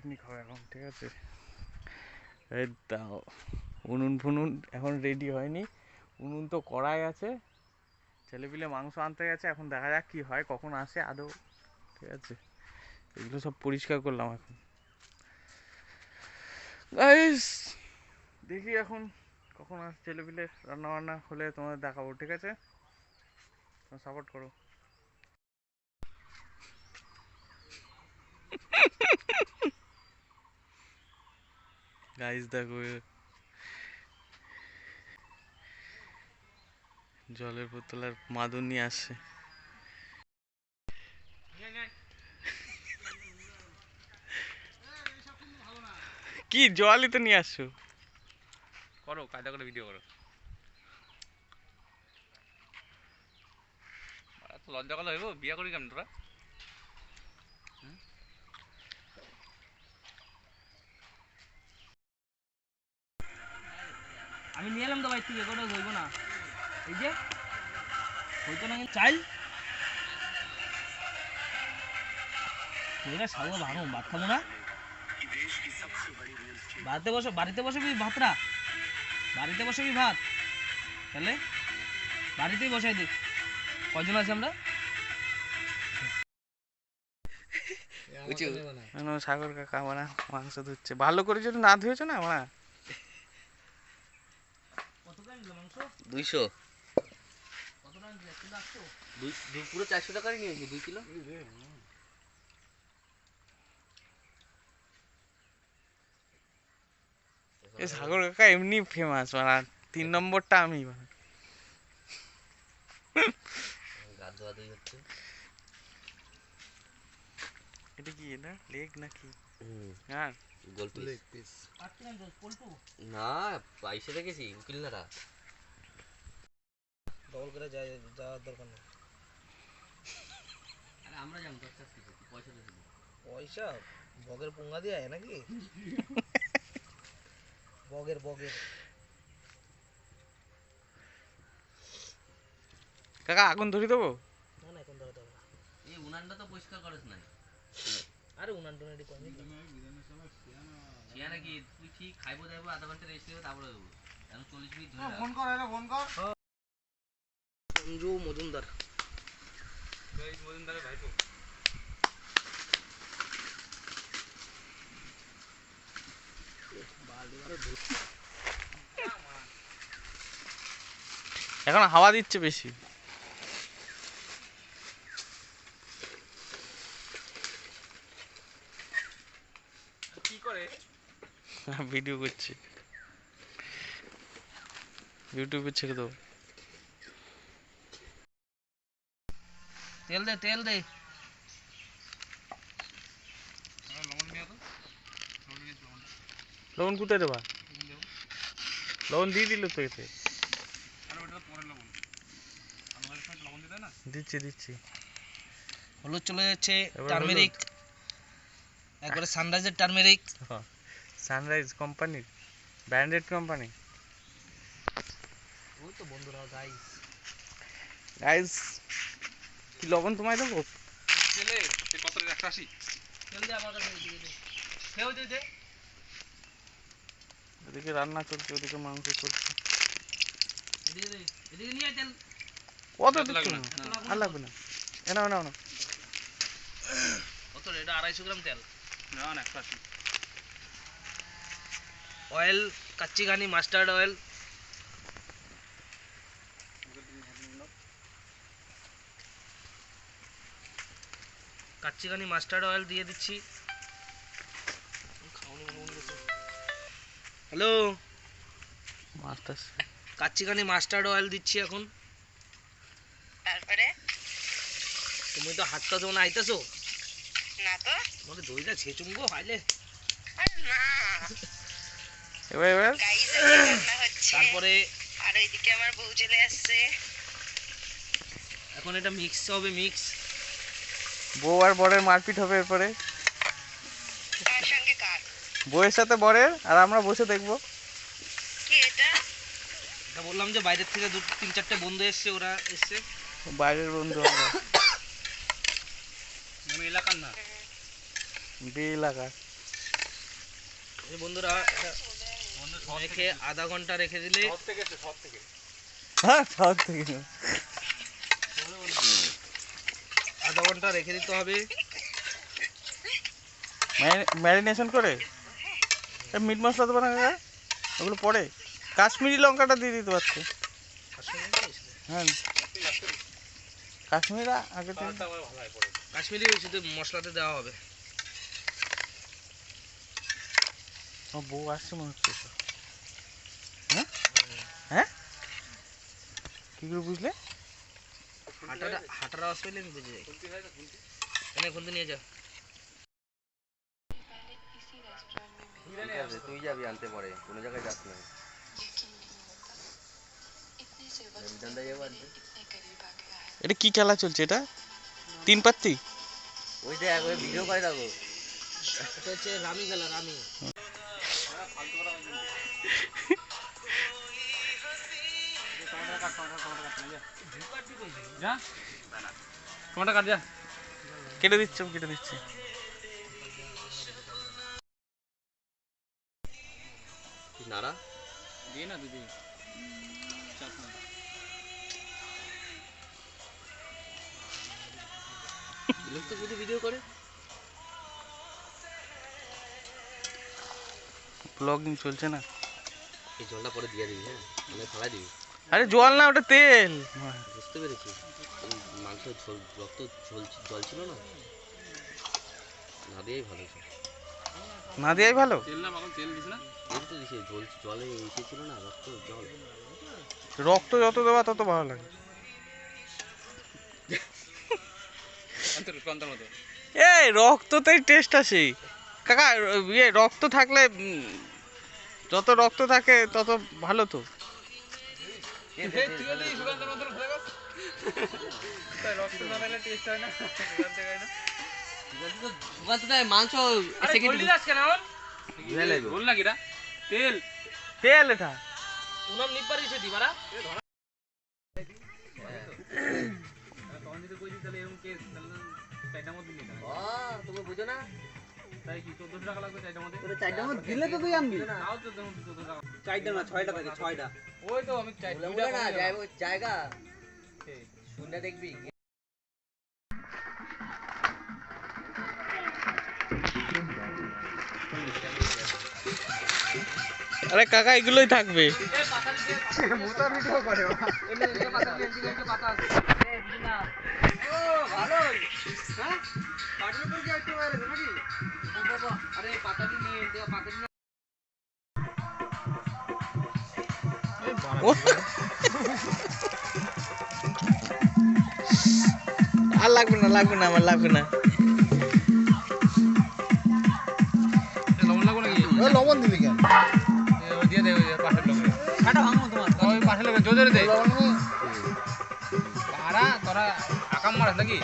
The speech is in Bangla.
পিকনিক হবে এখন, ঠিক আছে? এই দাও, উনুন ফুনুন এখন রেডি হয়নি, উনুন তো কড়াই আছে, ছেলেপিলে মাংস আনতে গেছে, এখন দেখা যাক কি হয়, কখন আসে আদৌ, ঠিক আছে? এগুলো সব পরিষ্কার করলাম এখন। গাইস দেখি এখন কখন আসে ছেলেপিলে, রান্না বান্না হলে তোমাদের দেখাবো, ঠিক আছে? তোমরা সাপোর্ট করো। গাইস দেখো জলের বোতল আর মাদুর নিয়ে আসছে। কি জলই তো নিয়ে আসছো, করো কায়দা করে ভিডিও করো। লজ্জা করা হইব, বিয়া করি কেমন তোরা? আমি নিয়ে এলাম তো ভাই, তুই এগোটা ধরবো না, এই যে হইতো না চাইল ওইটা সাগো ভাঙো, ভাত খাবো না, বাড়িতে বসবি ভাতরা, বাড়িতে বসবি ভাত, তাহলে বাড়িতেই বসাই দিই। কয়জন আছি আমরা? সাগর কাকা মানে মাংস ধুচ্ছে, ভালো করে যদি না ধুয়েছো না মানে 200 পুরো 400 টাকারই নিয়েছি, 2 কিলো। এই সাগর কাকা এমনি ফেমাস, মানে 3 নম্বরটা আমি মানে। এটা কি, এটা লেগ নাকি? হ্যাঁ লেগ পিস না, পয়সা দেখেছি উকিল নারা ডবল করে যাওয়ার দরকার নেই। আরে আমরা জানি দরকার কি, পয়সা দেবো, পয়সা বগের পুঙ্গা দিয়ে আয় নাকি? বগের কাকা আগুন ধরি দেবো? না না, এখন ধরে দেবো না, এই উনানটা তো পরিষ্কার করিস নাই। আরে উনান টুনাটি কমই সিয়া নাকি, তুই ঠিক খাইবো যাইবো, আধা ঘন্টা রেস্ট নেবো, তারপরে দেবো, এখন 40 মিনিট ধরে ফোন কর, ফোন কর। সঞ্জু মজুমদার, মজুমদারের ভাইপো। এখন হাওয়া দিচ্ছে বেশি। কি করে ভিডিও করছি, ইউটিউবে ছেড়ে দেবো। তেল দে লবণ কোথায় দেবা? লবণ দিয়ে দিল তো এতে, দিচ্ছি। হলুদ চলে যাচ্ছে, টারমেরিক, একবারে সানরাইজের টারমেরিক, সানরাইজ কোম্পানির, ব্র্যান্ডেড কোম্পানি। ওই তো বন্ধুরা, গাইস কি লবণ তোমায় দেবো? তেলে কত 180 তেল দে আমার কাছে, খেয়েও দে। এদিকে রান্না চলছে, ওদিকে মাংস চলছে। এদিকে নিয়ে তেল কত দিচ্ছ? আর লাগবে না, নাও কত, এটা 250 গ্রাম তেল, না 180। অয়েল কাচ্চি ঘানি মাস্টার্ড অয়েল, দিয়ে দিচ্ছি। হ্যালো, কাচ্চিঘানি মাস্টার্ড অয়েল দিচ্ছি এখন। তারপরে তুমি তো হাতটা যখন আইতেছো না, তো মানে দইটা ছেচুম গো হাইলে, এবার তারপরে আর এইদিকে আমার বউ চলে আসছে, এখন এটা মিক্স হবে, বউ আর বরের মারপিট হবে এরপরে, তার সঙ্গে কার বউয়ের সাথে বরের, আর আমরা বসে দেখবো। কি এটা বললাম যে বাইরের থেকে 2-3-4টে বন্ধু এসছে, ওরা এসছে বাইরের বন্ধু, আমরা এলাকার না, বে এলাকার। বন্ধুরা এটা রেখে আধা ঘন্টা রেখে দিলে হ্যাঁ সব থেকে আধা ঘন্টা রেখে দিতে হবে। ম্যারিনেশন করে মিট মশলা দেবো না কাকা, ওগুলো পরে কাশ্মীরি লঙ্কাটা দিয়ে দিতে পারছে। হ্যাঁ কাশ্মীরা আগে থেকে কাশ্মীরি শুধু মশলাতে দেওয়া হবে। আমার বউ আসছে মনে হচ্ছে তো। হ্যাঁ হ্যাঁ কী করে বুঝলে? হাঁটার আওয়াজ পেলে আমি বুঝে যাই। এনে খুলতে নিয়ে যা। তুই যাবি আনতে পরে, কোনো জায়গায় যাস না। এটা কি খেলা চলছে? এটা 3 পাত্তি? ওই দেখ, ওই ভিডিও করে রাখো। এটা হচ্ছে রামি খেলা, রামি। টমেটো কাট যা, কেটে দিচ্ছি কেটে দিচ্ছি। নাড়া দিয়ে না দিদি লোক তো শুধু ভিডিও করে। ব্লগিং চলছে না। এই জলটা পরে দিয়ে দিবি, হ্যাঁ মানে ফেলাই দিবি। আরে জল না, ওটা তেল। বুঝতে পেরেছি, মাংস ঝোল রক্ত জল ছিল না, না দিয়েই ভালো ছিল। না দেয়াই ভালো। তেল তো দিছে, জলে এসেছিল না, রক্ত জল। রক্ত যত দেওয়া তত ভালো লাগে। এই রক্ততেই টেস্ট আসে কাকা। ইয়ে রক্ত থাকলে যত রক্ত থাকে তত ভালো তো। মাংস তেল তেল এটা উনাম নিপারি সে দিবারা। তুমি বুঝো না, তাই কি 1400 টাকা লাগবে চাইটার মধ্যে? চারটার মধ্যে দিলে তো তুই আনবি। তাও তো 1400 টাকা। চারটা না, 6টা থাকে, 6টা। ওই তো আমি চাই দুইটা না কমে গেল। জায়গা শুনে দেখবি। আরে কাকা এগুলোই থাকবে। আর লাগবে না লাগবে না, আমার লাগবে না। লবণ লাগবে নাকি? লবণ দিবি কেন? ওই দিয়ে দে, ওই পাশের লোকে। ছাটা ভাঙবো তোমার। ওই পাশের লোকে জোরে জোরে দে। পাড়া তোরা আকাম মারাস নাকি?